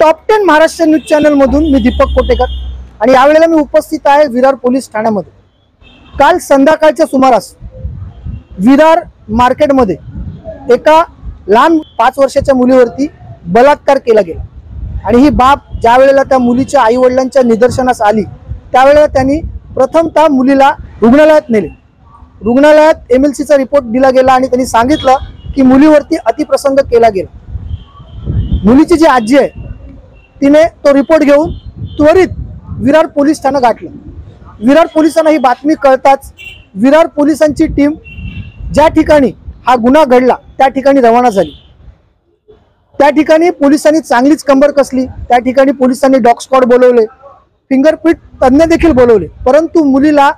Top 10 Maharashtra news channel मधून मी दीपक कोटेकर आणि यावेळेला मी उपस्थित आहे विरार पोलीस ठाण्यामध्ये। काल संध्याकाळच्या सुमारास विरार मार्केटमध्ये एका लहान 5 वर्षाच्या मुलीवरती बलात्कार केला गेला आणि ही बाब ज्या वेळेला त्या मुलीच्या आई वडिलांच्या निदर्शनास आली त्यावेळेला त्यांनी प्रथमतः मुलीला रुग्णालयात नेले। रुग्णालयात MLCचा रिपोर्ट दिला गेला आणि त्यांनी सांगितलं की मुलीवरती अतिप्रसंग केला गेला। मुलीची जी आजी आहे तिने तो रिपोर्ट घेऊन त्वरित विरार पोलीस ठाणं गाठलं। विरार पोलिसांना ही बातमी कळताच विरार पोलिसांची टीम ज्या ठिकाणी हा गुन्हा घडला त्या ठिकाणी रवाना झाली। त्या ठिकाणी पोलिसांनी चांगलीच कंबर कसली। त्या ठिकाणी पोलिसांनी डॉग स्क्वॉड बोलवले, फिंगरप्रिंट तज्ञ देखील बोलवले, परंतु मुलीला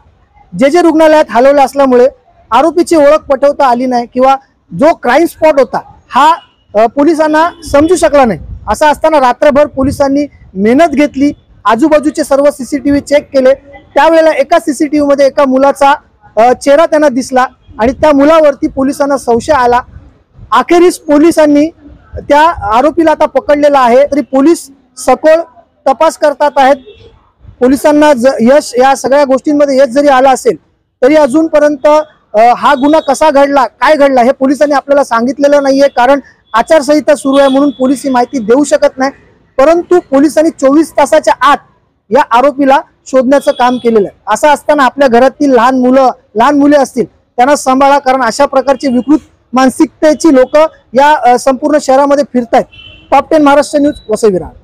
जे रुग्णालयात हलवलं असल्यामुळे आरोपीची ओळख पटवता आली नाही किंवा जो क्राइम स्पॉट होता हा पोलिसांना समजू शकला नाही। असं असताना रात्रभर पोलिसांनी मेहनत घेतली, आजूबाजूचे सर्व CCTV चेक केले। त्यावेळेला एका CCTV मध्ये एका मुलाचा चेहरा त्यांना दिसला आणि त्या मुलावरती पोलिसांना संशय आला। अखेरीस पोलिसांनी त्या आरोपीला आता पकडलेला आहे, तरी पोलीस सखोल तपास करतात आहेत। पोलिसांना यश या सगळ्या गोष्टींमध्ये यश जरी आला असेल तरी अजूनपर्यंत हा गुन्हा कसा घडला, काय घडला हे पोलिसांनी आपल्याला सांगितलेलं नाहीये, कारण आचारसंहिता सुरू आहे म्हणून पोलीस ही माहिती देऊ शकत नाही। परंतु पोलिसांनी 24 तासाच्या आत या आरोपीला शोधण्याचं काम केलेलं आहे। असं असताना आपल्या घरातील लहान मुले असतील त्यांना सांभाळा, कारण अशा प्रकारची विकृत मानसिकतेची लोक या संपूर्ण शहरामध्ये फिरतायत। Top 10 Maharashtra news, Vasai Virar.